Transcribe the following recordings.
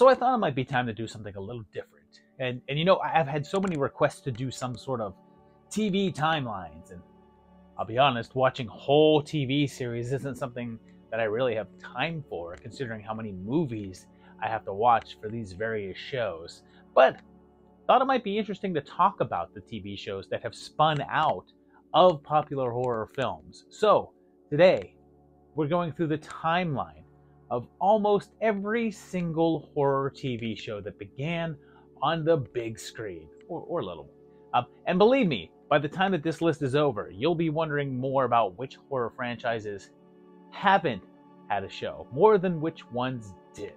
So I thought it might be time to do something a little different. And you know, I've had so many requests to do some sort of TV timelines, and I'll be honest, watching whole TV series isn't something that I really have time for, considering how many movies I have to watch for these various shows. But thought it might be interesting to talk about the TV shows that have spun out of popular horror films. So today, we're going through the timeline of almost every single horror TV show that began on the big screen, or little. And believe me, by the time that this list is over, you'll be wondering more about which horror franchises haven't had a show, more than which ones did.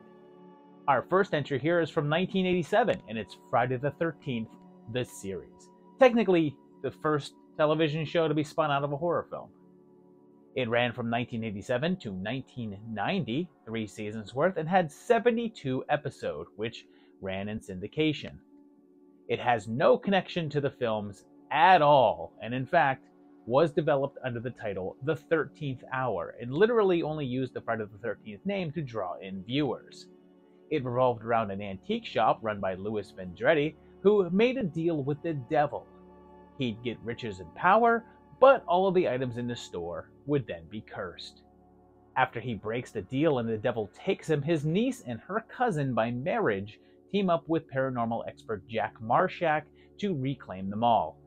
Our first entry here is from 1987, and it's Friday the 13th, the series. Technically, the first television show to be spun out of a horror film. It ran from 1987 to 1990, 3 seasons worth, and had 72 episodes, which ran in syndication. It has no connection to the films at all, and in fact, was developed under the title The 13th Hour, and literally only used the Friday the 13th name to draw in viewers. It revolved around an antique shop run by Louis Vendretti, who made a deal with the devil. He'd get riches and power, but all of the items in the store would then be cursed. After he breaks the deal and the devil takes him, his niece and her cousin by marriage team up with paranormal expert Jack Marshak to reclaim them all.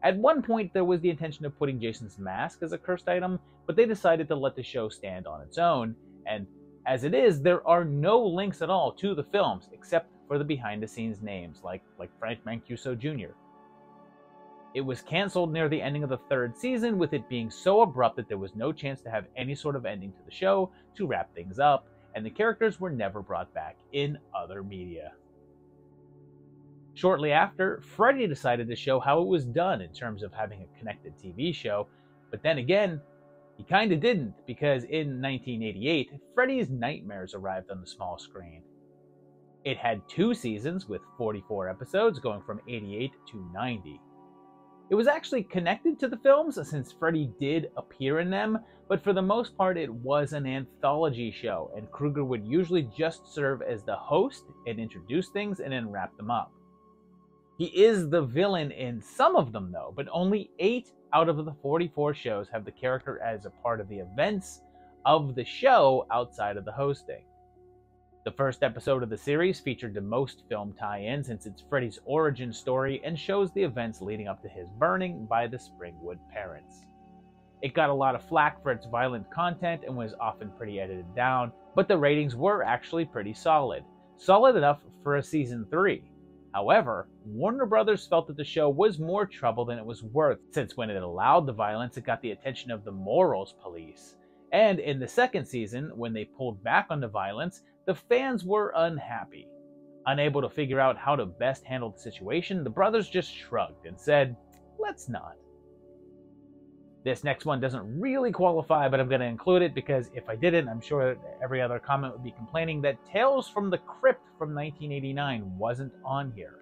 At one point, there was the intention of putting Jason's mask as a cursed item, but they decided to let the show stand on its own, and as it is, there are no links at all to the films, except for the behind-the-scenes names, like Frank Mancuso Jr. It was cancelled near the ending of the 3rd season, with it being so abrupt that there was no chance to have any sort of ending to the show to wrap things up, and the characters were never brought back in other media. Shortly after, Freddy decided to show how it was done in terms of having a connected TV show, but then again, he kinda didn't, because in 1988, Freddy's Nightmares arrived on the small screen. It had 2 seasons with 44 episodes, going from 88 to 90. It was actually connected to the films, since Freddy did appear in them, but for the most part it was an anthology show, and Krueger would usually just serve as the host and introduce things and then wrap them up. He is the villain in some of them though, but only 8 out of the 44 shows have the character as a part of the events of the show outside of the hosting. The first episode of the series featured the most film tie-in, since it's Freddy's origin story and shows the events leading up to his burning by the Springwood parents. It got a lot of flack for its violent content and was often pretty edited down, but the ratings were actually pretty solid. Solid enough for a season 3. However, Warner Brothers felt that the show was more trouble than it was worth, since when it allowed the violence, it got the attention of the morals police. And in the 2nd season, when they pulled back on the violence, the fans were unhappy. Unable to figure out how to best handle the situation, the brothers just shrugged and said, "Let's not." This next one doesn't really qualify, but I'm going to include it because if I didn't, I'm sure every other comment would be complaining that Tales from the Crypt from 1989 wasn't on here.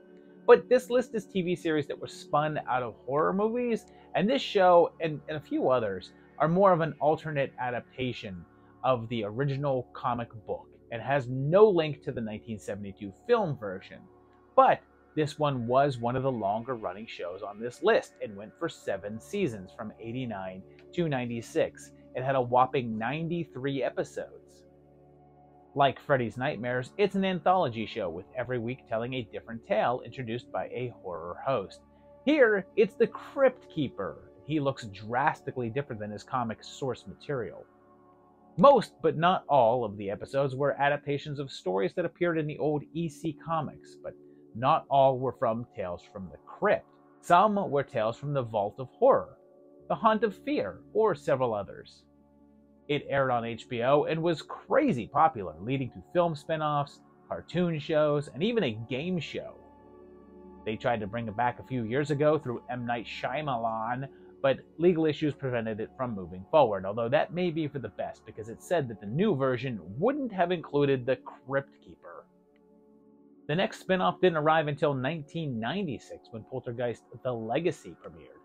But this list is TV series that were spun out of horror movies, and this show, and a few others, are more of an alternate adaptation of the original comic book, and has no link to the 1972 film version. But this one was one of the longer running shows on this list and went for 7 seasons from 89 to 96. It had a whopping 93 episodes. Like Freddy's Nightmares, it's an anthology show with every week telling a different tale introduced by a horror host. Here, it's the Crypt Keeper. He looks drastically different than his comic source material. Most, but not all, of the episodes were adaptations of stories that appeared in the old EC comics, but not all were from Tales from the Crypt. Some were Tales from the Vault of Horror, The Haunt of Fear, or several others. It aired on HBO and was crazy popular, leading to film spin-offs, cartoon shows, and even a game show. They tried to bring it back a few years ago through M. Night Shyamalan, but legal issues prevented it from moving forward, although that may be for the best because it said that the new version wouldn't have included the Crypt Keeper. The next spin-off didn't arrive until 1996 when Poltergeist The Legacy premiered.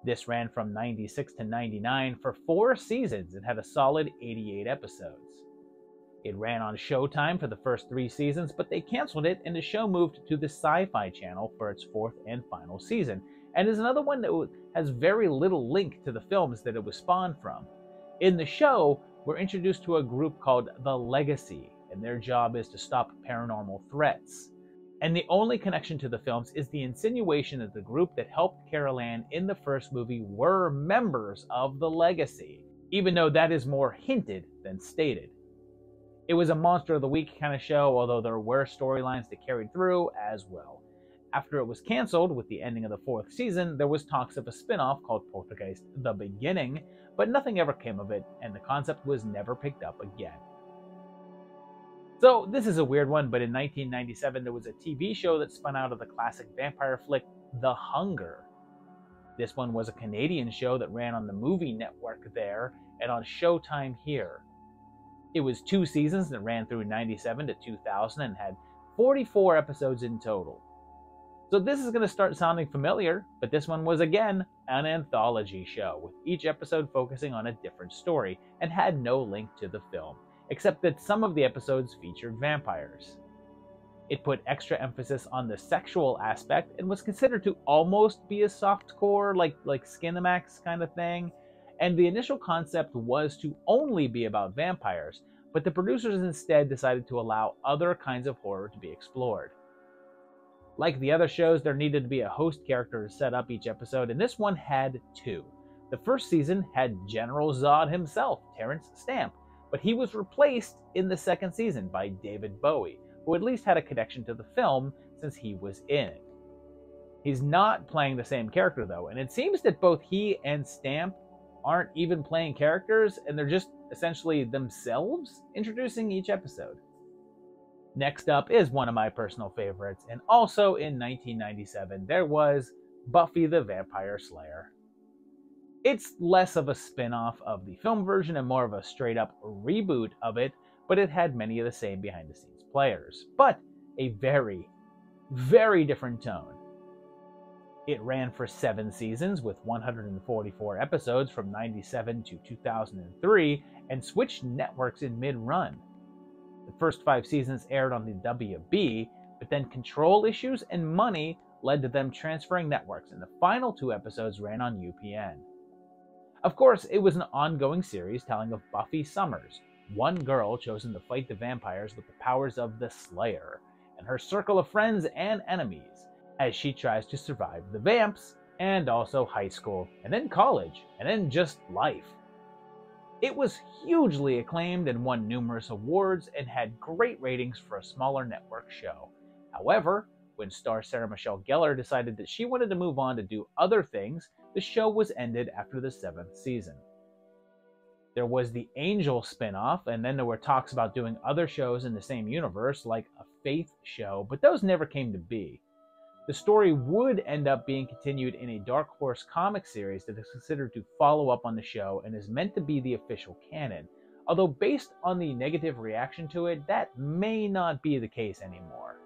This ran from 96 to 99 for 4 seasons and had a solid 88 episodes. It ran on Showtime for the first 3 seasons, but they canceled it and the show moved to the Sci-Fi Channel for its 4th and final season, and is another one that has very little link to the films that it was spawned from. In the show, we're introduced to a group called the Legacy, and their job is to stop paranormal threats. And the only connection to the films is the insinuation that the group that helped Carol Ann in the first movie were members of the Legacy, even though that is more hinted than stated. It was a Monster of the Week kind of show, although there were storylines that carried through as well. After it was canceled with the ending of the 4th season, there was talks of a spin-off called Poltergeist: The Beginning, but nothing ever came of it, and the concept was never picked up again. So this is a weird one, but in 1997 there was a TV show that spun out of the classic vampire flick The Hunger. This one was a Canadian show that ran on the movie network there and on Showtime here. It was 2 seasons that ran through 97 to 2000 and had 44 episodes in total. So this is going to start sounding familiar, but this one was again an anthology show, with each episode focusing on a different story and had no link to the film, except that some of the episodes featured vampires. It put extra emphasis on the sexual aspect and was considered to almost be a softcore, like Skinamax kind of thing, and the initial concept was to only be about vampires, but the producers instead decided to allow other kinds of horror to be explored. Like the other shows, there needed to be a host character to set up each episode, and this one had 2. The first season had General Zod himself, Terrence Stamp, but he was replaced in the 2nd season by David Bowie, who at least had a connection to the film since he was in it. He's not playing the same character though, and it seems that both he and Stamp aren't even playing characters, and they're just essentially themselves introducing each episode. Next up is one of my personal favorites, and also in 1997 there was Buffy the Vampire Slayer. It's less of a spin-off of the film version and more of a straight-up reboot of it, but it had many of the same behind-the-scenes players, but a very, very different tone. It ran for 7 seasons with 144 episodes from 97 to 2003 and switched networks in mid-run. The first 5 seasons aired on the WB, but then control issues and money led to them transferring networks, and the final 2 episodes ran on UPN. Of course, it was an ongoing series telling of Buffy Summers, one girl chosen to fight the vampires with the powers of the Slayer, and her circle of friends and enemies, as she tries to survive the vamps, and also high school, and then college, and then just life. It was hugely acclaimed and won numerous awards and had great ratings for a smaller network show. However, when star Sarah Michelle Gellar decided that she wanted to move on to do other things, the show was ended after the 7th season. There was the Angel spin-off, and then there were talks about doing other shows in the same universe, like a Faith show, but those never came to be. The story would end up being continued in a Dark Horse comic series that is considered to follow up on the show and is meant to be the official canon, although based on the negative reaction to it, that may not be the case anymore.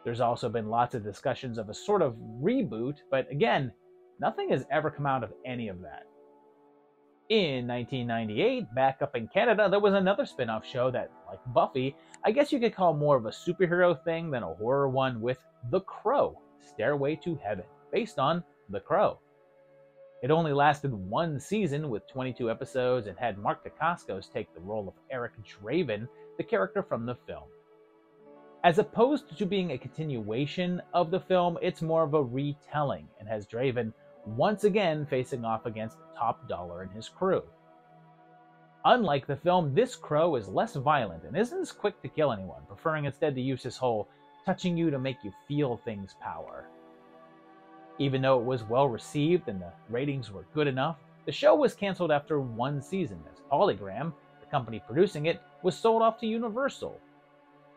There's also been lots of discussions of a sort of reboot, but again, nothing has ever come out of any of that. In 1998, back up in Canada, there was another spin-off show that, like Buffy, I guess you could call more of a superhero thing than a horror one, with The Crow, Stairway to Heaven, based on The Crow. It only lasted 1 season with 22 episodes and had Mark Dacascos take the role of Eric Draven, the character from the film. As opposed to being a continuation of the film, it's more of a retelling and has Draven once again facing off against Top Dollar and his crew. Unlike the film, this Crow is less violent and isn't as quick to kill anyone, preferring instead to use his whole touching you to make you feel things power. Even though it was well received and the ratings were good enough, the show was canceled after 1 season as Polygram, the company producing it, was sold off to Universal.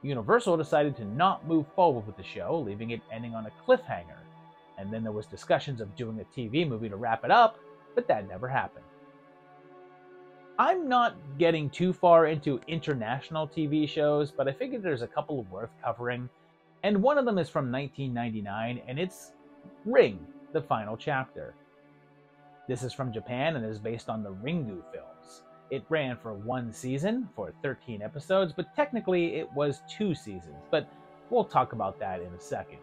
Universal decided to not move forward with the show, leaving it ending on a cliffhanger, and then there was discussions of doing a TV movie to wrap it up, but that never happened. I'm not getting too far into international TV shows, but I figured there's a couple worth covering, and one of them is from 1999, and it's Ring, the final chapter. This is from Japan and is based on the Ringu films. It ran for one season for 13 episodes, but technically it was 2 seasons, but we'll talk about that in a second.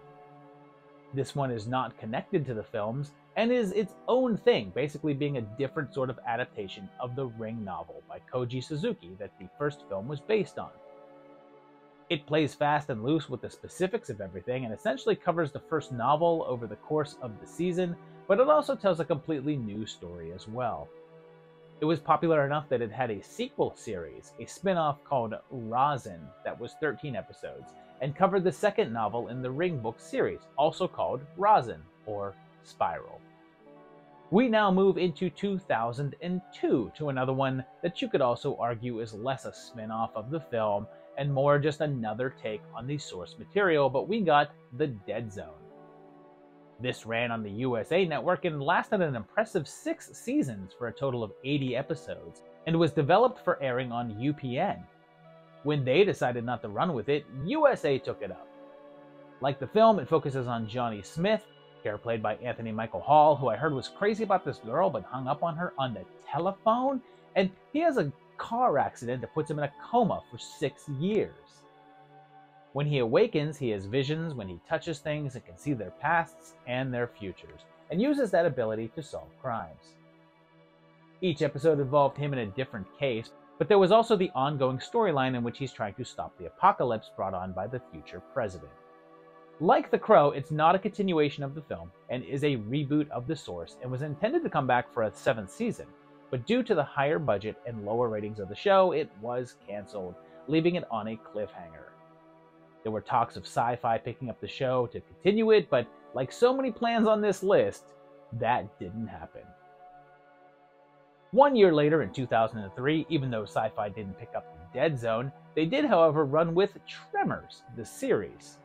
This one is not connected to the films and is its own thing, basically being a different sort of adaptation of the Ring novel by Koji Suzuki that the first film was based on. It plays fast and loose with the specifics of everything and essentially covers the first novel over the course of the season, but it also tells a completely new story as well. It was popular enough that it had a sequel series, a spin-off called Rosin, that was 13 episodes, and covered the second novel in the Ring book series, also called Rosin, or Spiral. We now move into 2002 to another one that you could also argue is less a spin-off of the film and more just another take on the source material, but we got The Dead Zone. This ran on the USA Network and lasted an impressive 6 seasons for a total of 80 episodes, and was developed for airing on UPN. When they decided not to run with it, USA took it up. Like the film, it focuses on Johnny Smith, here played by Anthony Michael Hall, who I heard was crazy about this girl but hung up on her on the telephone, and he has a car accident that puts him in a coma for 6 years. When he awakens, he has visions when he touches things and can see their pasts and their futures, and uses that ability to solve crimes. Each episode involved him in a different case, but there was also the ongoing storyline in which he's trying to stop the apocalypse brought on by the future president. Like The Crow, it's not a continuation of the film, and is a reboot of the source, and was intended to come back for a 7th season, but due to the higher budget and lower ratings of the show, it was cancelled, leaving it on a cliffhanger. There were talks of Sci-Fi picking up the show to continue it, but like so many plans on this list, that didn't happen. 1 year later, in 2003, even though Sci-Fi didn't pick up The Dead Zone, they did, however, run with Tremors, the series.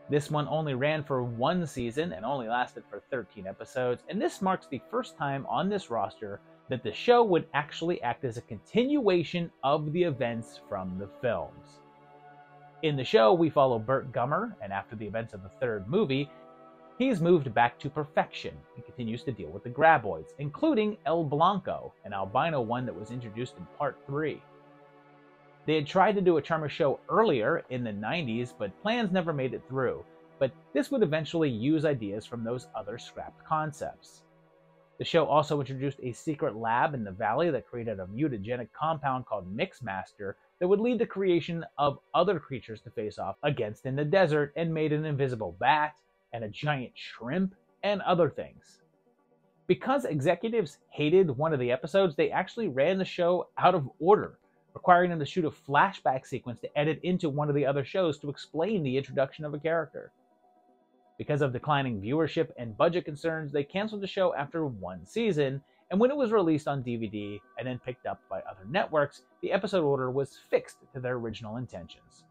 This one only ran for 1 season and only lasted for 13 episodes, and this marks the first time on this roster that the show would actually act as a continuation of the events from the films. In the show, we follow Burt Gummer, and after the events of the 3rd movie, he's moved back to perfection and continues to deal with the Graboids, including El Blanco, an albino one that was introduced in Part 3. They had tried to do a Tremors show earlier in the 90s, but plans never made it through, but this would eventually use ideas from those other scrapped concepts. The show also introduced a secret lab in the valley that created a mutagenic compound called Mixmaster that would lead to creation of other creatures to face off against in the desert, and made an invisible bat and a giant shrimp and other things. Because executives hated one of the episodes, they actually ran the show out of order, requiring them to shoot a flashback sequence to edit into one of the other shows to explain the introduction of a character. Because of declining viewership and budget concerns, they canceled the show after 1 season, and when it was released on DVD and then picked up by other networks, the episode order was fixed to their original intentions.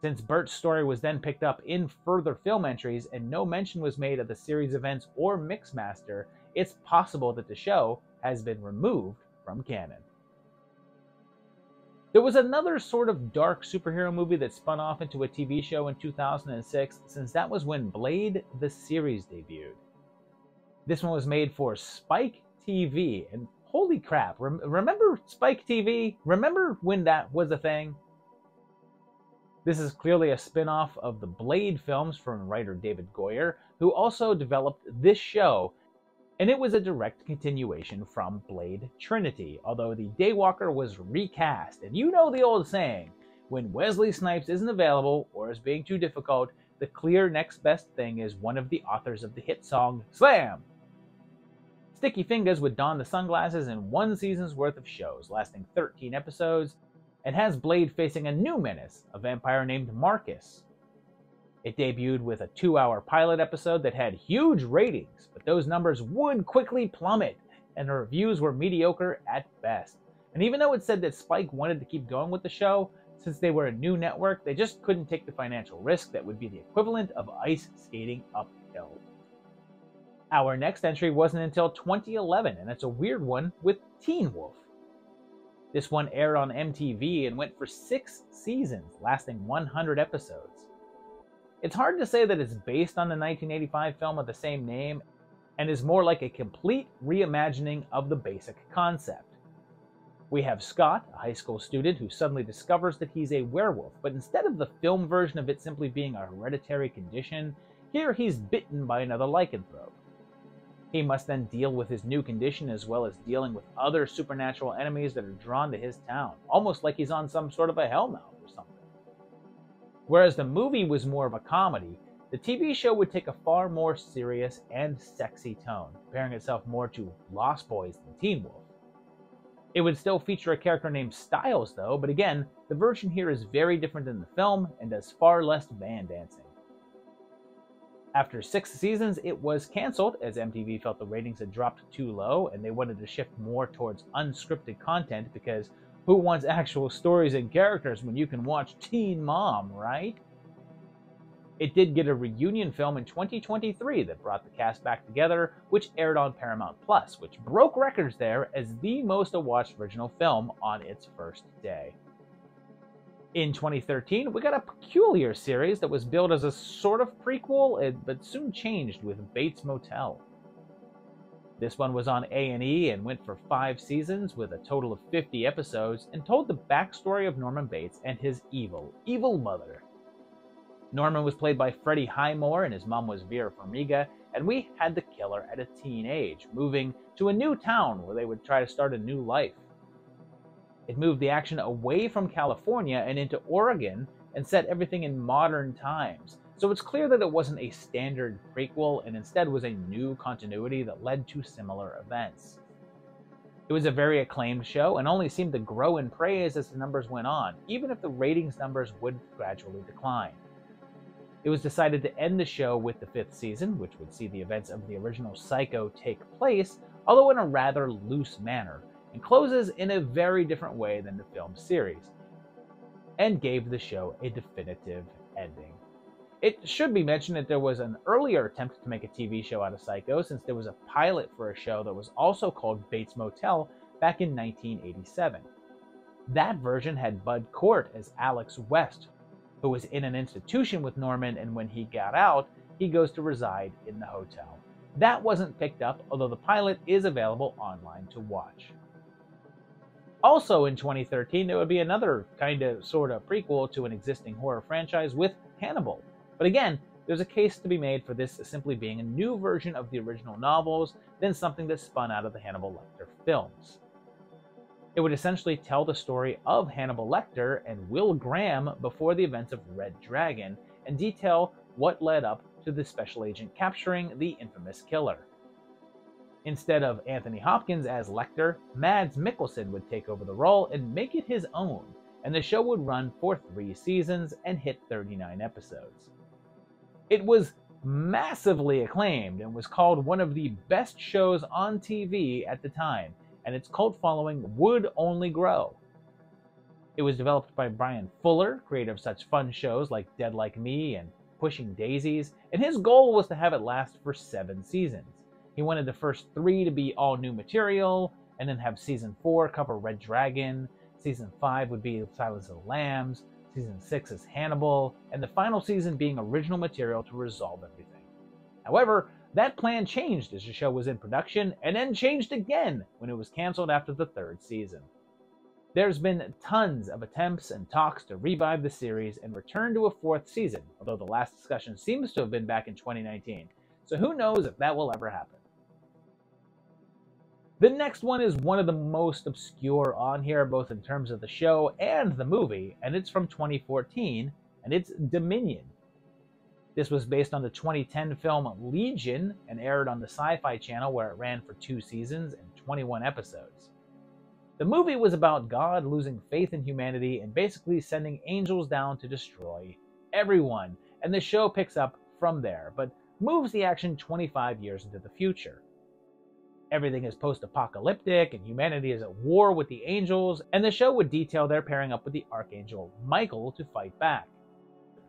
Since Burt's story was then picked up in further film entries and no mention was made of the series events or Mixmaster, it's possible that the show has been removed from canon. There was another sort of dark superhero movie that spun off into a TV show in 2006, since that was when Blade the series debuted. This one was made for Spike TV, and holy crap, remember Spike TV? Remember when that was a thing? This is clearly a spin-off of the Blade films from writer David Goyer, who also developed this show, and it was a direct continuation from Blade Trinity, although the Daywalker was recast. And you know the old saying, when Wesley Snipes isn't available or is being too difficult, the clear next best thing is one of the authors of the hit song, Slam! Sticky Fingers would don the sunglasses in 1 season's worth of shows, lasting 13 episodes, and has Blade facing a new menace, a vampire named Marcus. It debuted with a 2-hour pilot episode that had huge ratings, but those numbers would quickly plummet, and the reviews were mediocre at best. And even though it said that Spike wanted to keep going with the show, since they were a new network, they just couldn't take the financial risk that would be the equivalent of ice skating uphill. Our next entry wasn't until 2011, and it's a weird one with Teen Wolf. This one aired on MTV and went for 6 seasons, lasting 100 episodes. It's hard to say that it's based on the 1985 film of the same name, and is more like a complete reimagining of the basic concept. We have Scott, a high school student who suddenly discovers that he's a werewolf, but instead of the film version of it simply being a hereditary condition, here he's bitten by another lycanthrope. He must then deal with his new condition as well as dealing with other supernatural enemies that are drawn to his town, almost like he's on some sort of a hellmouth or something. Whereas the movie was more of a comedy, the TV show would take a far more serious and sexy tone, comparing itself more to Lost Boys than Teen Wolf. It would still feature a character named Styles though, but again, the version here is very different than the film and does far less van dancing. After 6 seasons, it was cancelled as MTV felt the ratings had dropped too low and they wanted to shift more towards unscripted content because who wants actual stories and characters when you can watch Teen Mom, right? It did get a reunion film in 2023 that brought the cast back together, which aired on Paramount+, which broke records there as the most watched original film on its first day. In 2013, we got a peculiar series that was billed as a sort of prequel, but soon changed with Bates Motel. This one was on A&E and went for 5 seasons with a total of 50 episodes and told the backstory of Norman Bates and his evil mother. Norman was played by Freddie Highmore and his mom was Vera Farmiga, and we had the killer at a teen age, moving to a new town where they would try to start a new life. It moved the action away from California and into Oregon and set everything in modern times, so it's clear that it wasn't a standard prequel and instead was a new continuity that led to similar events. It was a very acclaimed show and only seemed to grow in praise as the numbers went on, even if the ratings numbers would gradually decline. It was decided to end the show with the 5th season, which would see the events of the original Psycho take place, although in a rather loose manner, and closes in a very different way than the film series, and gave the show a definitive ending. It should be mentioned that there was an earlier attempt to make a TV show out of Psycho, since there was a pilot for a show that was also called Bates Motel back in 1987. That version had Bud Cort as Alex West, who was in an institution with Norman, and when he got out, he goes to reside in the hotel. That wasn't picked up, although the pilot is available online to watch. Also in 2013, there would be another sort of prequel to an existing horror franchise with Hannibal. But again, there's a case to be made for this simply being a new version of the original novels than something that spun out of the Hannibal Lecter films. It would essentially tell the story of Hannibal Lecter and Will Graham before the events of Red Dragon and detail what led up to the special agent capturing the infamous killer. Instead of Anthony Hopkins as Lecter, Mads Mikkelsen would take over the role and make it his own, and the show would run for 3 seasons and hit 39 episodes. It was massively acclaimed and was called one of the best shows on TV at the time, and its cult following would only grow. It was developed by Brian Fuller, creator of such fun shows like Dead Like Me and Pushing Daisies, and his goal was to have it last for 7 seasons. He wanted the first 3 to be all new material, and then have season 4 cover Red Dragon, season 5 would be Silence of the Lambs, season 6 is Hannibal, and the final season being original material to resolve everything. However, that plan changed as the show was in production, and then changed again when it was canceled after the 3rd season. There's been tons of attempts and talks to revive the series and return to a 4th season, although the last discussion seems to have been back in 2019, so who knows if that will ever happen. The next one is one of the most obscure on here, both in terms of the show and the movie, and it's from 2014, and it's Dominion. This was based on the 2010 film Legion and aired on the Sci-Fi Channel, where it ran for 2 seasons and 21 episodes. The movie was about God losing faith in humanity and basically sending angels down to destroy everyone, and the show picks up from there, but moves the action 25 years into the future. Everything is post-apocalyptic, and humanity is at war with the angels, and the show would detail their pairing up with the Archangel Michael to fight back.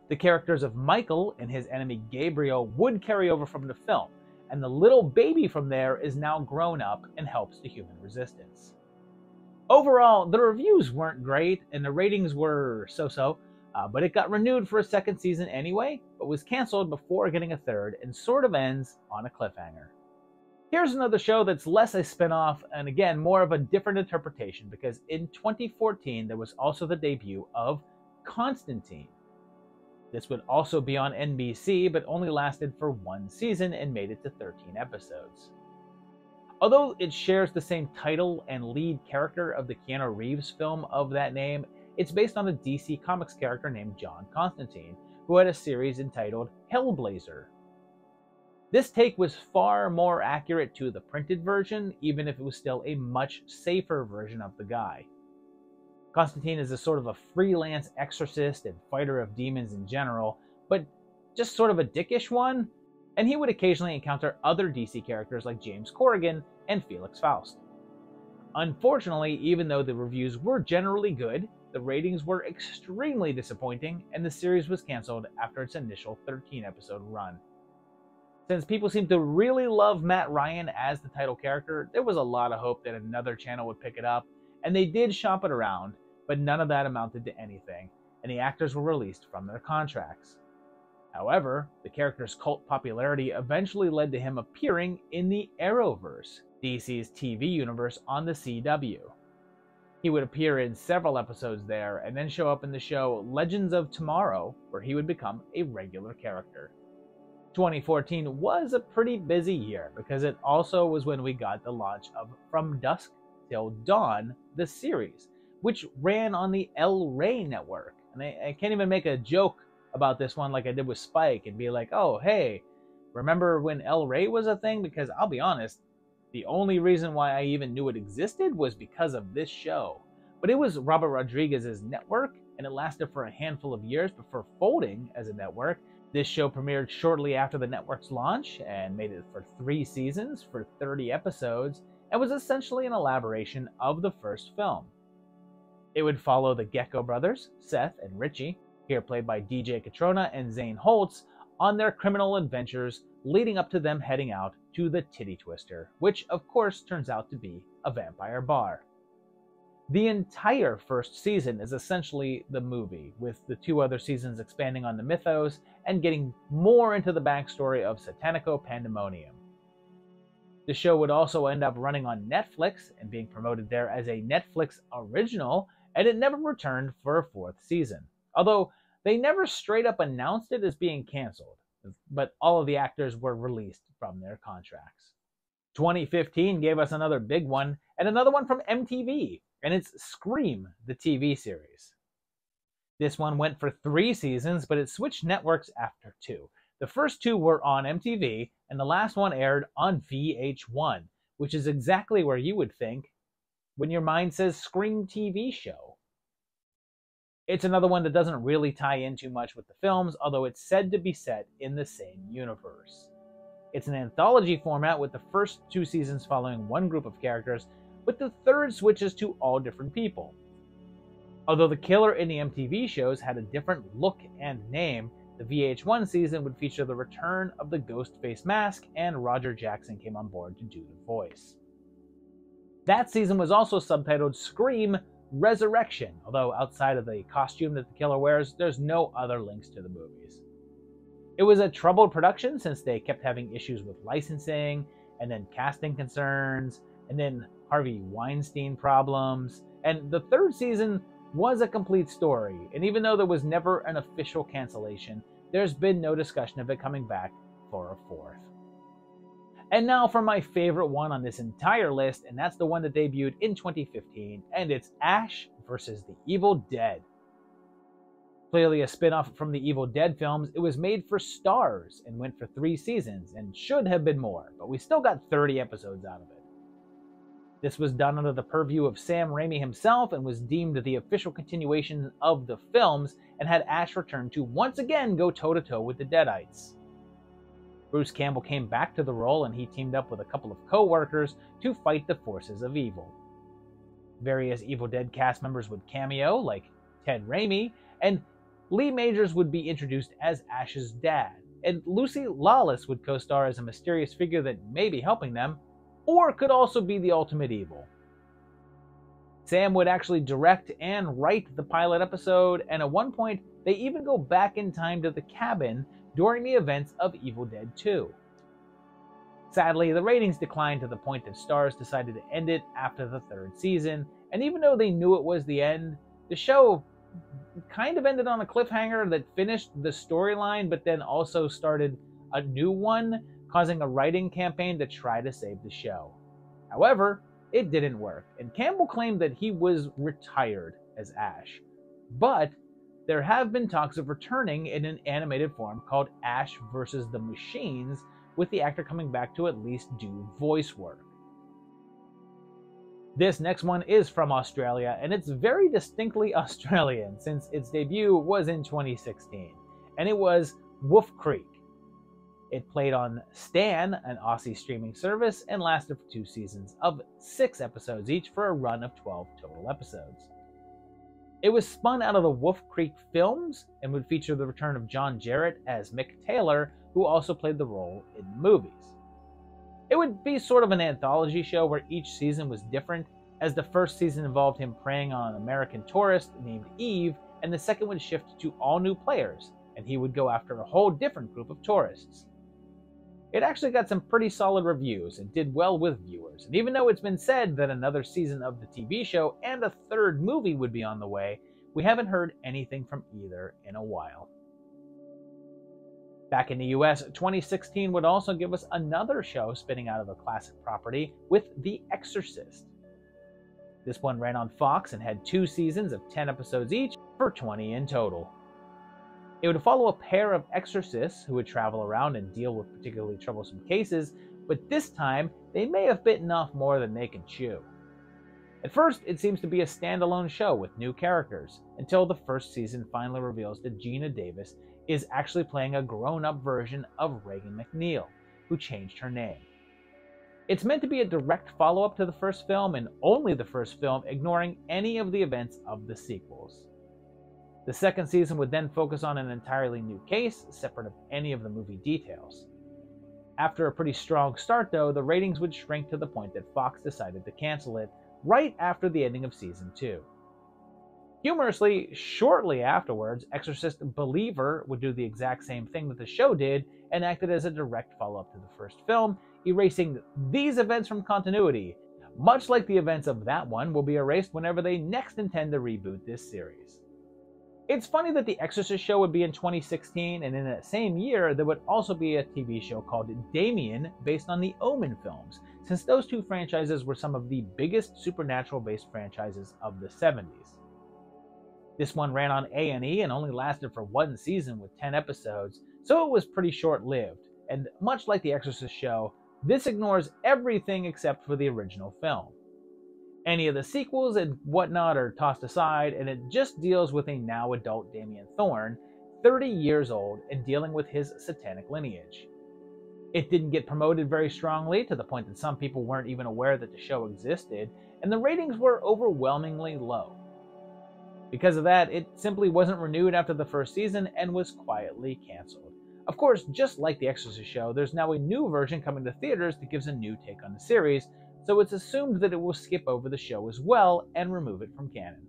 The characters of Michael and his enemy Gabriel would carry over from the film, and the little baby from there is now grown up and helps the human resistance. Overall, the reviews weren't great, and the ratings were so-so, but it got renewed for a 2nd season anyway, but was canceled before getting a 3rd, and sort of ends on a cliffhanger. Here's another show that's less a spin-off and again more of a different interpretation, because in 2014 there was also the debut of Constantine. This would also be on NBC, but only lasted for one season and made it to 13 episodes. Although it shares the same title and lead character of the Keanu Reeves film of that name, it's based on a DC Comics character named John Constantine, who had a series entitled Hellblazer. This take was far more accurate to the printed version, even if it was still a much safer version of the guy. Constantine is a sort of a freelance exorcist and fighter of demons in general, but just sort of a dickish one, and he would occasionally encounter other DC characters like James Corrigan and Felix Faust. Unfortunately, even though the reviews were generally good, the ratings were extremely disappointing, and the series was canceled after its initial 13-episode run. Since people seemed to really love Matt Ryan as the title character, there was a lot of hope that another channel would pick it up, and they did shop it around, but none of that amounted to anything, and the actors were released from their contracts. However, the character's cult popularity eventually led to him appearing in the Arrowverse, DC's TV universe on the CW. He would appear in several episodes there, and then show up in the show Legends of Tomorrow, where he would become a regular character. 2014 was a pretty busy year, because it also was when we got the launch of From Dusk Till Dawn, the series, which ran on the El Rey network. And I can't even make a joke about this one like I did with Spike and be like, oh, hey, remember when El Rey was a thing? Because I'll be honest, the only reason why I even knew it existed was because of this show. But it was Robert Rodriguez's network, and it lasted for a handful of years before folding as a network. This show premiered shortly after the network's launch and made it for 3 seasons for 30 episodes, and was essentially an elaboration of the first film. It would follow the Gecko brothers, Seth and Richie, here played by DJ Catrona and Zane Holtz, on their criminal adventures leading up to them heading out to the Titty Twister, which of course turns out to be a vampire bar. The entire first season is essentially the movie, with the 2 other seasons expanding on the mythos and getting more into the backstory of Satanico Pandemonium. The show would also end up running on Netflix and being promoted there as a Netflix original, and it never returned for a 4th season. Although they never straight up announced it as being canceled, but all of the actors were released from their contracts. 2015 gave us another big one, and another one from MTV, and it's Scream, the TV series. This one went for 3 seasons, but it switched networks after 2. The first 2 were on MTV, and the last one aired on VH1, which is exactly where you would think when your mind says Scream TV show. It's another one that doesn't really tie in too much with the films, although it's said to be set in the same universe. It's an anthology format with the first 2 seasons following one group of characters, but the third switches to all different people. Although the killer in the MTV shows had a different look and name, the VH1 season would feature the return of the ghost face mask, and Roger Jackson came on board to do the voice. That season was also subtitled Scream Resurrection, although outside of the costume that the killer wears, there's no other links to the movies. It was a troubled production since they kept having issues with licensing, and then casting concerns, and then Harvey Weinstein problems, and the 3rd season was a complete story, and even though there was never an official cancellation, there's been no discussion of it coming back for a 4th. And now for my favorite one on this entire list, and that's the one that debuted in 2015, and it's Ash vs. the Evil Dead. Clearly a spin-off from the Evil Dead films, it was made for Starz and went for 3 seasons, and should have been more, but we still got 30 episodes out of it. This was done under the purview of Sam Raimi himself and was deemed the official continuation of the films, and had Ash return to once again go toe-to-toe with the Deadites. Bruce Campbell came back to the role, and he teamed up with a couple of co-workers to fight the forces of evil. Various Evil Dead cast members would cameo, like Ted Raimi, and Lee Majors would be introduced as Ash's dad, and Lucy Lawless would co-star as a mysterious figure that may be helping them, or could also be the ultimate evil. Sam would actually direct and write the pilot episode, and at one point, they even go back in time to the cabin during the events of Evil Dead 2. Sadly, the ratings declined to the point that Starz decided to end it after the third season, and even though they knew it was the end, the show kind of ended on a cliffhanger that finished the storyline but then also started a new one, causing a writing campaign to try to save the show. However, it didn't work, and Campbell claimed that he was retired as Ash. But there have been talks of returning in an animated form called Ash vs. the Machines, with the actor coming back to at least do voice work. This next one is from Australia, and it's very distinctly Australian since its debut was in 2016, and it was Wolf Creek. It played on Stan, an Aussie streaming service, and lasted for 2 seasons of 6 episodes each for a run of 12 total episodes. It was spun out of the Wolf Creek films and would feature the return of John Jarratt as Mick Taylor, who also played the role in the movies. It would be sort of an anthology show where each season was different, as the first season involved him preying on an American tourist named Eve, and the second would shift to all new players, and he would go after a whole different group of tourists. It actually got some pretty solid reviews and did well with viewers, and even though it's been said that another season of the TV show and a third movie would be on the way, we haven't heard anything from either in a while. Back in the US, 2016 would also give us another show spinning out of a classic property with The Exorcist. This one ran on Fox and had 2 seasons of 10 episodes each for 20 in total. It would follow a pair of exorcists who would travel around and deal with particularly troublesome cases, but this time they may have bitten off more than they can chew. At first, it seems to be a standalone show with new characters, until the first season finally reveals that Gina Davis is actually playing a grown-up version of Reagan McNeil, who changed her name. It's meant to be a direct follow-up to the first film, and only the first film, ignoring any of the events of the sequels. The second season would then focus on an entirely new case, separate of any of the movie details. After a pretty strong start, though, the ratings would shrink to the point that Fox decided to cancel it right after the ending of Season 2. Humorously, shortly afterwards, Exorcist Believer would do the exact same thing that the show did and acted as a direct follow-up to the first film, erasing these events from continuity, much like the events of that one will be erased whenever they next intend to reboot this series. It's funny that the Exorcist show would be in 2016, and in that same year there would also be a TV show called Damien based on the Omen films, since those 2 franchises were some of the biggest supernatural-based franchises of the 70s. This one ran on A&E and only lasted for 1 season with 10 episodes, so it was pretty short-lived, and much like the Exorcist show, this ignores everything except for the original film. Any of the sequels and whatnot are tossed aside, and it just deals with a now adult Damien Thorne, 30 years old, and dealing with his satanic lineage. It didn't get promoted very strongly, to the point that some people weren't even aware that the show existed, and the ratings were overwhelmingly low. Because of that, it simply wasn't renewed after the first season and was quietly canceled. Of course, just like the Exorcist show, there's now a new version coming to theaters that gives a new take on the series, so it's assumed that it will skip over the show as well and remove it from canon.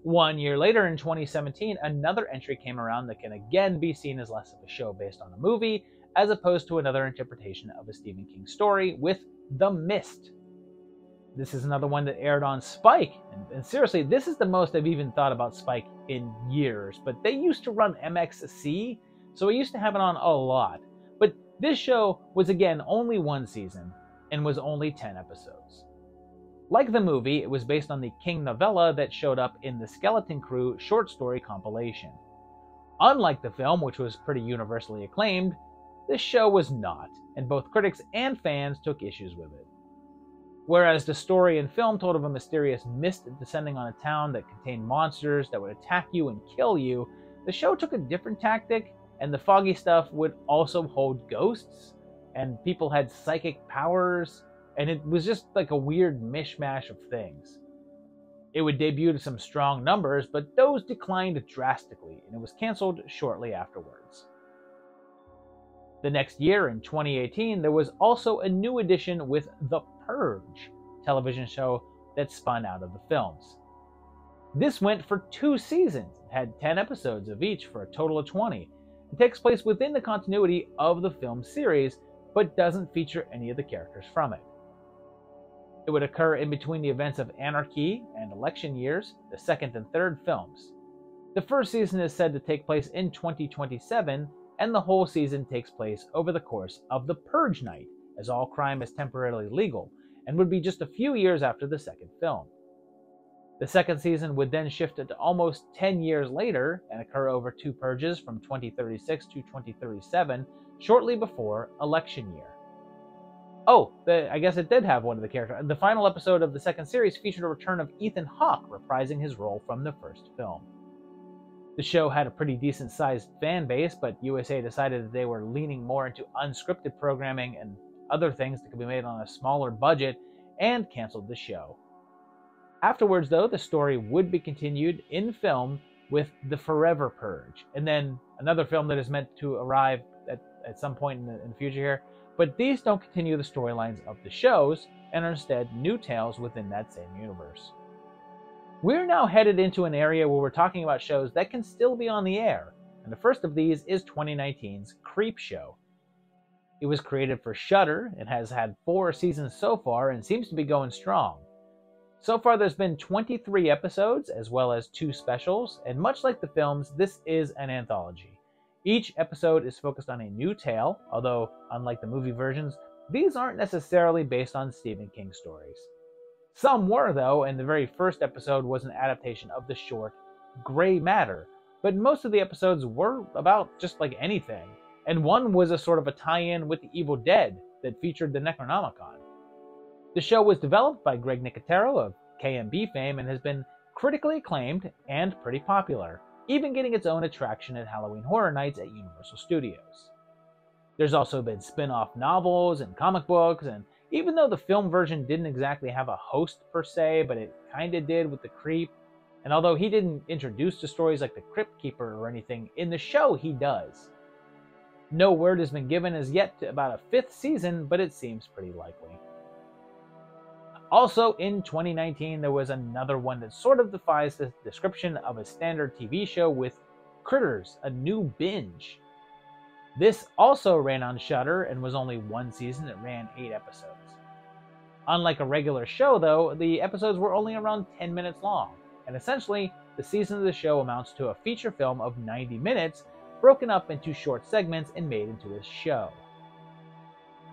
1 year later, in 2017, another entry came around that can again be seen as less of a show based on a movie, as opposed to another interpretation of a Stephen King story, with The Mist. This is another one that aired on Spike, and seriously, this is the most I've even thought about Spike in years, but they used to run MXC, so I used to have it on a lot. But this show was again only 1 season, and was only 10 episodes. Like the movie, it was based on the King novella that showed up in the Skeleton Crew short story compilation. Unlike the film, which was pretty universally acclaimed, this show was not, and both critics and fans took issues with it. Whereas the story and film told of a mysterious mist descending on a town that contained monsters that would attack you and kill you, the show took a different tactic, and the foggy stuff would also hold ghosts, and people had psychic powers, and it was just like a weird mishmash of things. It would debut to some strong numbers, but those declined drastically, and it was canceled shortly afterwards. The next year, in 2018, there was also a new edition with The Purge, television show that spun out of the films. This went for 2 seasons, had 10 episodes of each for a total of 20. It takes place within the continuity of the film series, but doesn't feature any of the characters from it. It would occur in between the events of Anarchy and election years, the second and third films. The first season is said to take place in 2027, and the whole season takes place over the course of the Purge night, as all crime is temporarily legal, and would be just a few years after the second film. The second season would then shift to almost 10 years later and occur over two purges from 2036 to 2037, shortly before election year. Oh, I guess it did have one of the characters. The final episode of the second series featured a return of Ethan Hawke reprising his role from the first film. The show had a pretty decent-sized fan base, but USA decided that they were leaning more into unscripted programming and other things that could be made on a smaller budget, and canceled the show. Afterwards, though, the story would be continued in film with The Forever Purge, and then another film that is meant to arrive at some point in the future here. But these don't continue the storylines of the shows, and are instead new tales within that same universe. We're now headed into an area where we're talking about shows that can still be on the air, and the first of these is 2019's Creepshow. It was created for Shudder, and has had 4 seasons so far, and seems to be going strong. So far there's been 23 episodes, as well as 2 specials, and much like the films, this is an anthology. Each episode is focused on a new tale, although, unlike the movie versions, these aren't necessarily based on Stephen King stories. Some were, though, and the very first episode was an adaptation of the short Gray Matter, but most of the episodes were about just like anything, and one was a sort of a tie-in with The Evil Dead that featured the Necronomicon. The show was developed by Greg Nicotero of KMB fame and has been critically acclaimed and pretty popular, even getting its own attraction at Halloween Horror Nights at Universal Studios. There's also been spin-off novels and comic books, and even though the film version didn't exactly have a host per se, but it kinda did with the Creep, and although he didn't introduce the stories like the Crypt Keeper or anything, in the show he does. No word has been given as yet about a 5th season, but it seems pretty likely. Also, in 2019, there was another one that sort of defies the description of a standard TV show with Critters, a new binge. This also ran on Shudder and was only 1 season. It ran 8 episodes. Unlike a regular show, though, the episodes were only around 10 minutes long, and essentially, the season of the show amounts to a feature film of 90 minutes, broken up into short segments and made into a show.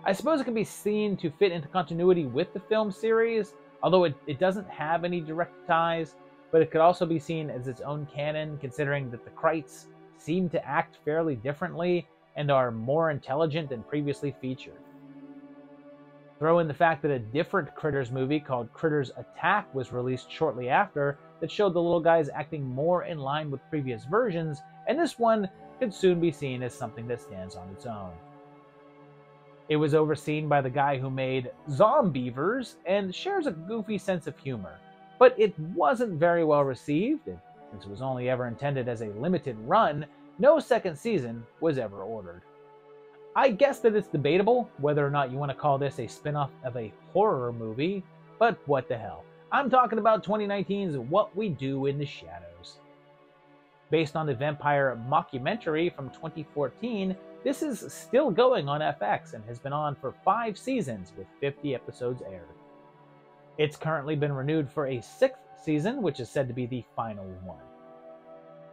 I suppose it can be seen to fit into continuity with the film series, although it doesn't have any direct ties, but it could also be seen as its own canon, considering that the Krites seem to act fairly differently and are more intelligent than previously featured. Throw in the fact that a different Critters movie called Critters Attack was released shortly after that showed the little guys acting more in line with previous versions, and this one could soon be seen as something that stands on its own. It was overseen by the guy who made Zombievers and shares a goofy sense of humor, but it wasn't very well received, and since it was only ever intended as a limited run, no second season was ever ordered. I guess that it's debatable whether or not you want to call this a spin-off of a horror movie, but what the hell. I'm talking about 2019's What We Do in the Shadows. Based on the vampire mockumentary from 2014, this is still going on FX and has been on for 5 seasons with 50 episodes aired. It's currently been renewed for a 6th season, which is said to be the final one.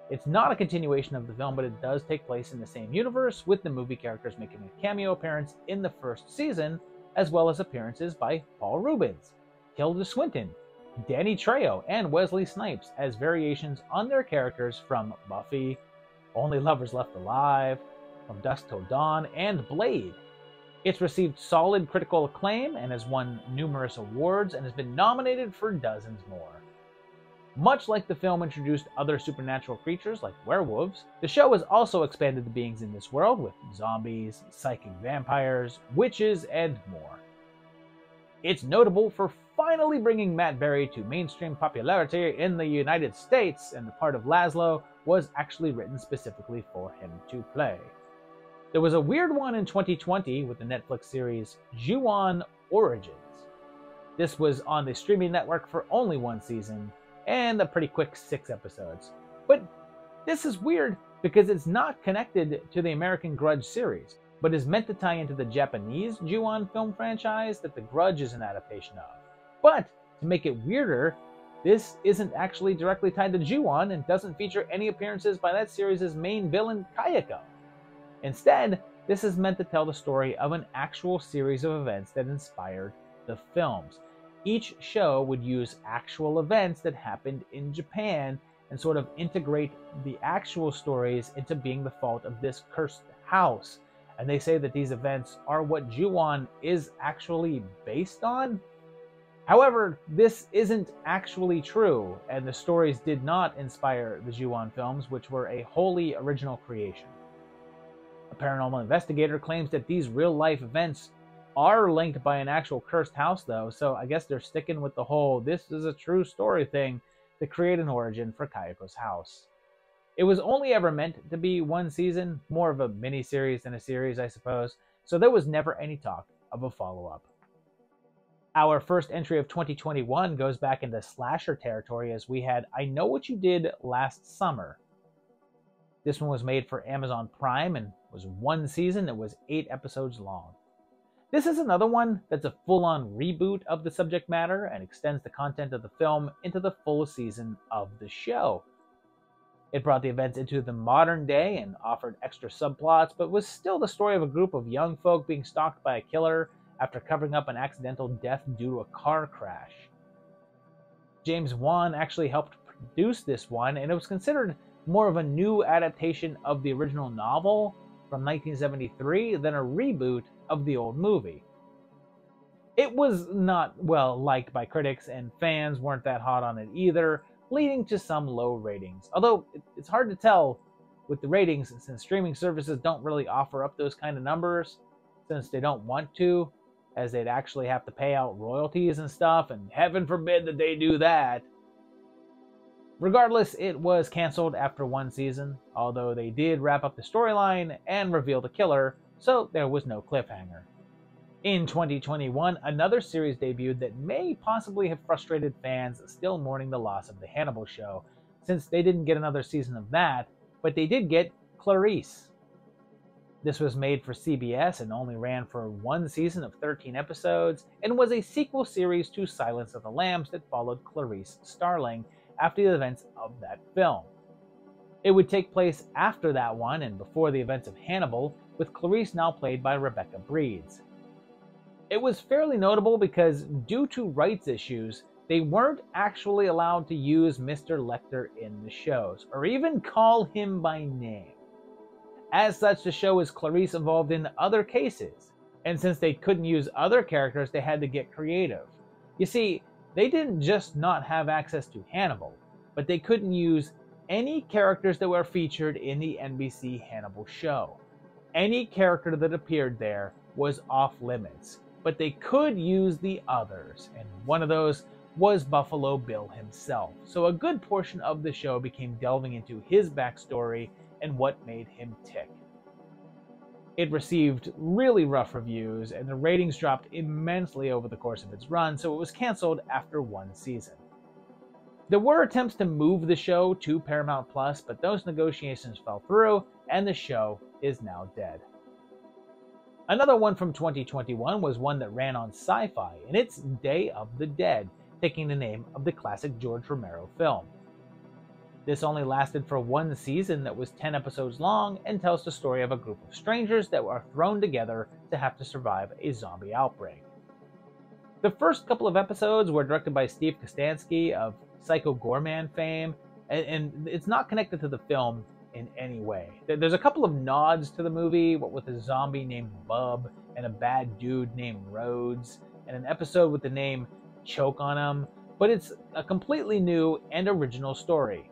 It's not a continuation of the film, but it does take place in the same universe, with the movie characters making a cameo appearance in the first season, as well as appearances by Paul Rubens, Tilda Swinton, Danny Trejo, and Wesley Snipes as variations on their characters from Buffy, Only Lovers Left Alive, From Dusk Till Dawn, and Blade. It's received solid critical acclaim and has won numerous awards and has been nominated for dozens more. Much like the film introduced other supernatural creatures like werewolves, the show has also expanded the beings in this world with zombies, psychic vampires, witches, and more. It's notable for finally bringing Matt Berry to mainstream popularity in the United States, and the part of Laszlo was actually written specifically for him to play. There was a weird one in 2020 with the Netflix series Juan Origins. This was on the streaming network for only 1 season, and a pretty quick 6 episodes. But this is weird because it's not connected to the American Grudge series. but is meant to tie into the Japanese Ju-on film franchise that The Grudge is an adaptation of. But, to make it weirder, this isn't actually directly tied to Ju-on and doesn't feature any appearances by that series' main villain, Kayako. Instead, this is meant to tell the story of an actual series of events that inspired the films. Each show would use actual events that happened in Japan and sort of integrate the actual stories into being the fault of this cursed house. And they say that these events are what Ju-on is actually based on. However, this isn't actually true, and the stories did not inspire the Ju-on films, which were a wholly original creation. A paranormal investigator claims that these real-life events are linked by an actual cursed house, though, so I guess they're sticking with the whole "this is a true story" thing to create an origin for Kayako's house. It was only ever meant to be one season, more of a mini-series than a series, I suppose, so there was never any talk of a follow-up. Our first entry of 2021 goes back into slasher territory, as we had I Know What You Did Last Summer. This one was made for Amazon Prime and was one season. It was 8 episodes long. This is another one that's a full-on reboot of the subject matter and extends the content of the film into the full season of the show. It brought the events into the modern day and offered extra subplots, but was still the story of a group of young folk being stalked by a killer after covering up an accidental death due to a car crash. James Wan actually helped produce this one, and it was considered more of a new adaptation of the original novel from 1973 than a reboot of the old movie. It was not well liked by critics, and fans weren't that hot on it either, leading to some low ratings. Although it's hard to tell with the ratings, since streaming services don't really offer up those kind of numbers, since they don't want to, as they'd actually have to pay out royalties and stuff, and heaven forbid that they do that. Regardless, it was canceled after one season, although they did wrap up the storyline and reveal the killer, so there was no cliffhanger. In 2021, another series debuted that may possibly have frustrated fans still mourning the loss of the Hannibal show, since they didn't get another season of that, but they did get Clarice. This was made for CBS and only ran for one season of 13 episodes, and was a sequel series to Silence of the Lambs that followed Clarice Starling after the events of that film. It would take place after that one and before the events of Hannibal, with Clarice now played by Rebecca Breeds. It was fairly notable because, due to rights issues, they weren't actually allowed to use Mr. Lecter in the shows, or even call him by name. As such, the show is Clarice involved in other cases, and since they couldn't use other characters, they had to get creative. You see, they didn't just not have access to Hannibal, but they couldn't use any characters that were featured in the NBC Hannibal show. Any character that appeared there was off limits, but they could use the others, and one of those was Buffalo Bill himself. So a good portion of the show became delving into his backstory and what made him tick. It received really rough reviews, and the ratings dropped immensely over the course of its run, so it was canceled after one season. There were attempts to move the show to Paramount Plus, but those negotiations fell through, and the show is now dead. Another one from 2021 was one that ran on Sci-Fi, and it's Day of the Dead, taking the name of the classic George Romero film. This only lasted for one season that was 10 episodes long and tells the story of a group of strangers that were thrown together to have to survive a zombie outbreak. The first couple of episodes were directed by Steve Kostanski of Psycho Gorman fame, and it's not connected to the film in any way. There's a couple of nods to the movie, what with a zombie named Bub and a bad dude named Rhodes, and an episode with the name Choke on Him, but it's a completely new and original story.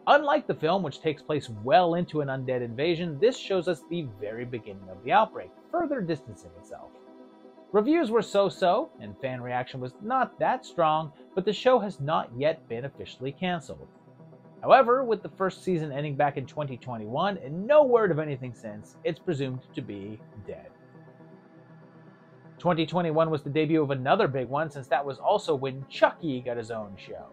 Unlike the film, which takes place well into an undead invasion, this shows us the very beginning of the outbreak, further distancing itself. Reviews were so-so, and fan reaction was not that strong, but the show has not yet been officially canceled. However, with the first season ending back in 2021 and no word of anything since, it's presumed to be dead. 2021 was the debut of another big one, since that was also when Chucky got his own show.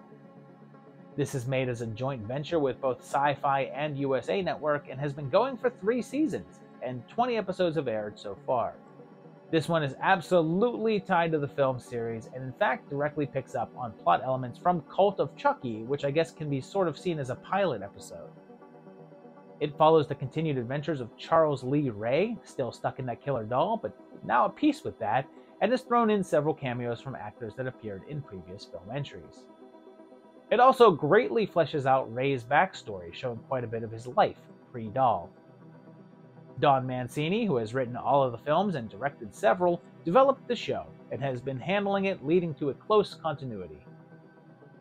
This is made as a joint venture with both Sci-Fi and USA Network and has been going for 3 seasons, and 20 episodes have aired so far. This one is absolutely tied to the film series, and in fact directly picks up on plot elements from Cult of Chucky, which I guess can be sort of seen as a pilot episode. It follows the continued adventures of Charles Lee Ray, still stuck in that killer doll, but now at peace with that, and has thrown in several cameos from actors that appeared in previous film entries. It also greatly fleshes out Ray's backstory, showing quite a bit of his life pre-doll. Don Mancini, who has written all of the films and directed several, developed the show and has been handling it, leading to a close continuity.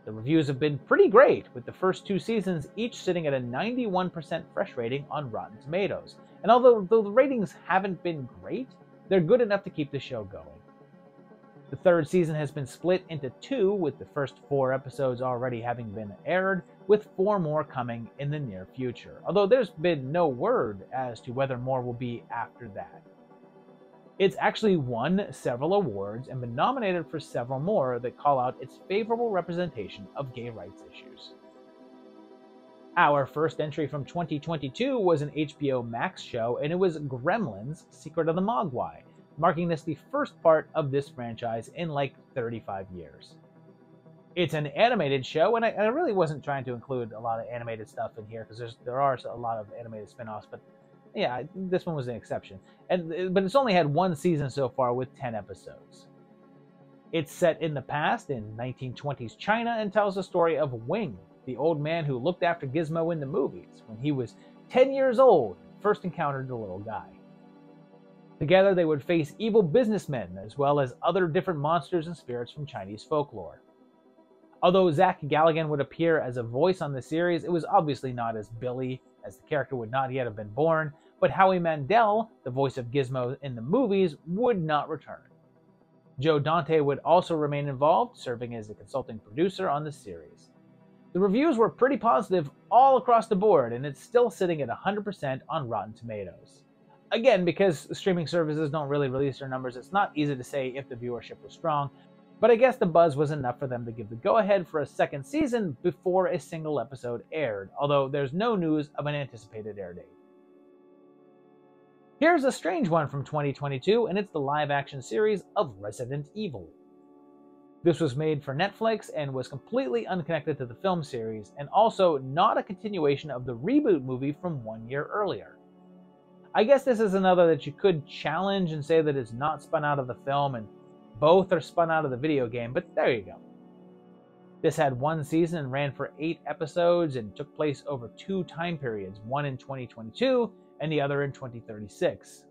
The reviews have been pretty great, with the first 2 seasons each sitting at a 91% fresh rating on Rotten Tomatoes, and although the ratings haven't been great, they're good enough to keep the show going. The 3rd season has been split into 2, with the first 4 episodes already having been aired, with 4 more coming in the near future, although there's been no word as to whether more will be after that. It's actually won several awards and been nominated for several more that call out its favorable representation of gay rights issues. Our first entry from 2022 was an HBO Max show, and it was Gremlins Secret of the Mogwai, marking this the first part of this franchise in like 35 years. It's an animated show, and I really wasn't trying to include a lot of animated stuff in here because there are a lot of animated spin-offs, but yeah, this one was an exception. But it's only had 1 season so far with 10 episodes. It's set in the past, in 1920s China, and tells the story of Wing, the old man who looked after Gizmo in the movies when he was 10 years old and first encountered the little guy. Together they would face evil businessmen as well as other different monsters and spirits from Chinese folklore. Although Zach Galligan would appear as a voice on the series, it was obviously not as Billy, as the character would not yet have been born, but Howie Mandel, the voice of Gizmo in the movies, would not return. Joe Dante would also remain involved, serving as a consulting producer on the series. The reviews were pretty positive all across the board, and it's still sitting at 100% on Rotten Tomatoes. Again, because streaming services don't really release their numbers, it's not easy to say if the viewership was strong, but I guess the buzz was enough for them to give the go-ahead for a 2nd season before a single episode aired, although there's no news of an anticipated air date. Here's a strange one from 2022, and it's the live-action series of Resident Evil. This was made for Netflix and was completely unconnected to the film series, and also not a continuation of the reboot movie from 1 year earlier. I guess this is another that you could challenge and say that it's not spun out of the film, and both are spun out of the video game, but there you go. This had 1 season and ran for 8 episodes and took place over 2 time periods, one in 2022 and the other in 2036.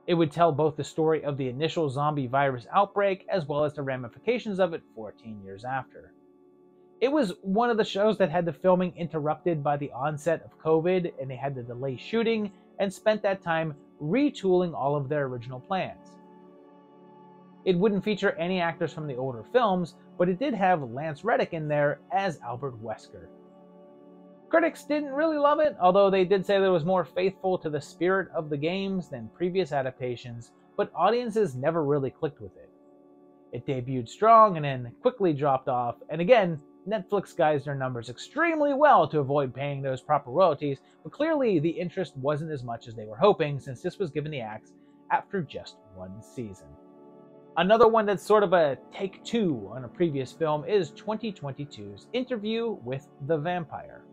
It would tell both the story of the initial zombie virus outbreak as well as the ramifications of it 14 years after. It was one of the shows that had the filming interrupted by the onset of COVID, and they had to delay shooting and spent that time retooling all of their original plans. It wouldn't feature any actors from the older films, but it did have Lance Reddick in there as Albert Wesker. Critics didn't really love it, although they did say that it was more faithful to the spirit of the games than previous adaptations, but audiences never really clicked with it. It debuted strong and then quickly dropped off, and again, Netflix guised their numbers extremely well to avoid paying those proper royalties, but clearly the interest wasn't as much as they were hoping, since this was given the axe after just 1 season. Another one that's sort of a take 2 on a previous film is 2022's Interview with the Vampire.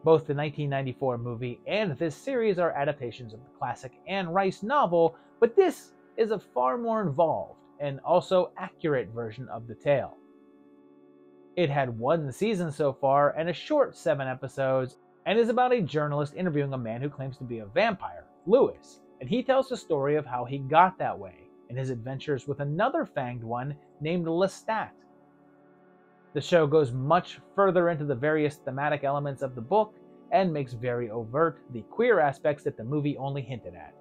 Both the 1994 movie and this series are adaptations of the classic Anne Rice novel, but this is a far more involved and also accurate version of the tale. It had 1 season so far and a short 7 episodes, and is about a journalist interviewing a man who claims to be a vampire, Lewis, and he tells the story of how he got that way and his adventures with another fanged one named Lestat. The show goes much further into the various thematic elements of the book and makes very overt the queer aspects that the movie only hinted at.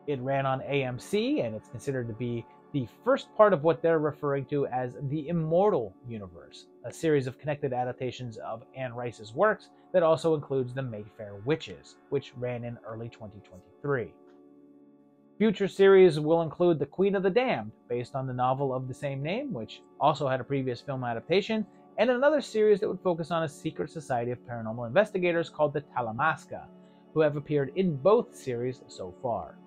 It ran on AMC, and it's considered to be the first part of what they're referring to as the Immortal Universe, a series of connected adaptations of Anne Rice's works that also includes the Mayfair Witches, which ran in early 2023. Future series will include The Queen of the Damned, based on the novel of the same name, which also had a previous film adaptation, and another series that would focus on a secret society of paranormal investigators called the Talamasca, who have appeared in both series so far.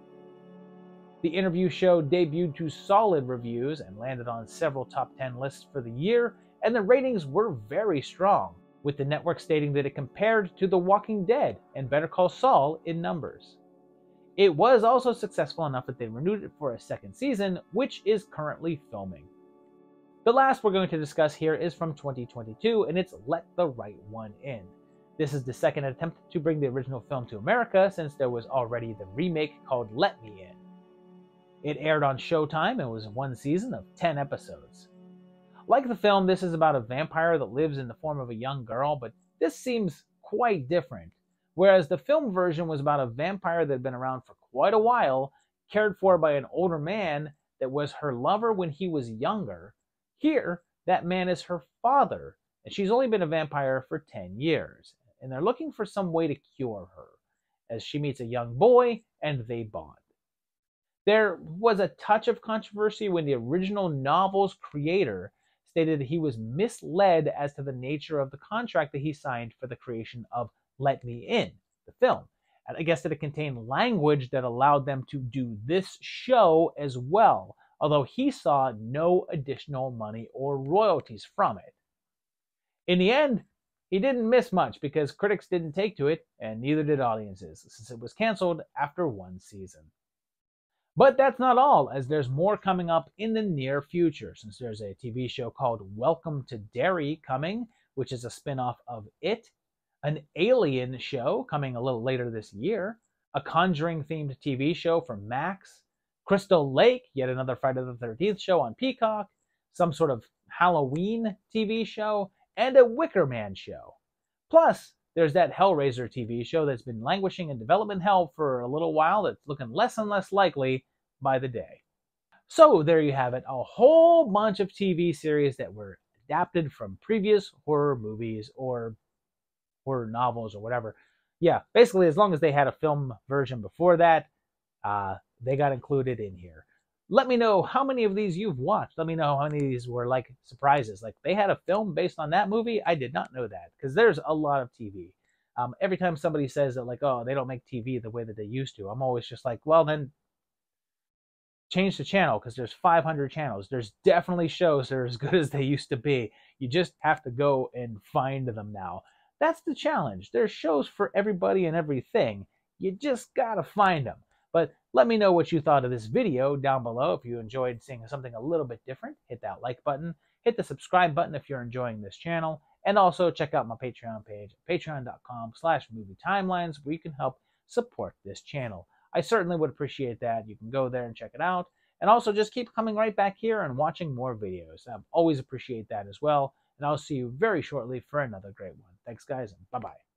The interview show debuted to solid reviews and landed on several top 10 lists for the year, and the ratings were very strong, with the network stating that it compared to The Walking Dead and Better Call Saul in numbers. It was also successful enough that they renewed it for a second season, which is currently filming. The last we're going to discuss here is from 2022, and it's Let the Right One In. This is the second attempt to bring the original film to America, since there was already the remake called Let Me In. It aired on Showtime and was one season of 10 episodes. Like the film, this is about a vampire that lives in the form of a young girl, but this seems quite different. Whereas the film version was about a vampire that had been around for quite a while, cared for by an older man that was her lover when he was younger, here, that man is her father, and she's only been a vampire for 10 years, and they're looking for some way to cure her, as she meets a young boy and they bond. There was a touch of controversy when the original novel's creator stated that he was misled as to the nature of the contract that he signed for the creation of Let Me In, the film. And I guess that it contained language that allowed them to do this show as well, although he saw no additional money or royalties from it. In the end, he didn't miss much because critics didn't take to it, and neither did audiences, since it was canceled after one season. But that's not all, as there's more coming up in the near future, since there's a TV show called Welcome to Derry coming, which is a spin-off of It, an Alien show coming a little later this year, a Conjuring-themed TV show from Max, Crystal Lake, yet another Friday the 13th show on Peacock, some sort of Halloween TV show, and a Wicker Man show. Plus, there's that Hellraiser TV show that's been languishing in development hell for a little while that's looking less and less likely by the day. So there you have it, a whole bunch of TV series that were adapted from previous horror movies or horror novels or whatever. Yeah, basically as long as they had a film version before that, they got included in here. Let me know how many of these you've watched. Let me know how many of these were like surprises. Like they had a film based on that movie. I did not know that, because there's a lot of TV. Every time somebody says that, like, oh, they don't make TV the way that they used to, I'm always just like, well, then change the channel, because there's 500 channels. There's definitely shows that are as good as they used to be. You just have to go and find them now. That's the challenge. There's shows for everybody and everything. You just gotta find them. But let me know what you thought of this video down below. If you enjoyed seeing something a little bit different, hit that like button. Hit the subscribe button if you're enjoying this channel. And also check out my Patreon page, patreon.com/movietimelines, where you can help support this channel. I certainly would appreciate that. You can go there and check it out. And also just keep coming right back here and watching more videos. I always appreciate that as well. And I'll see you very shortly for another great one. Thanks, guys, and bye-bye.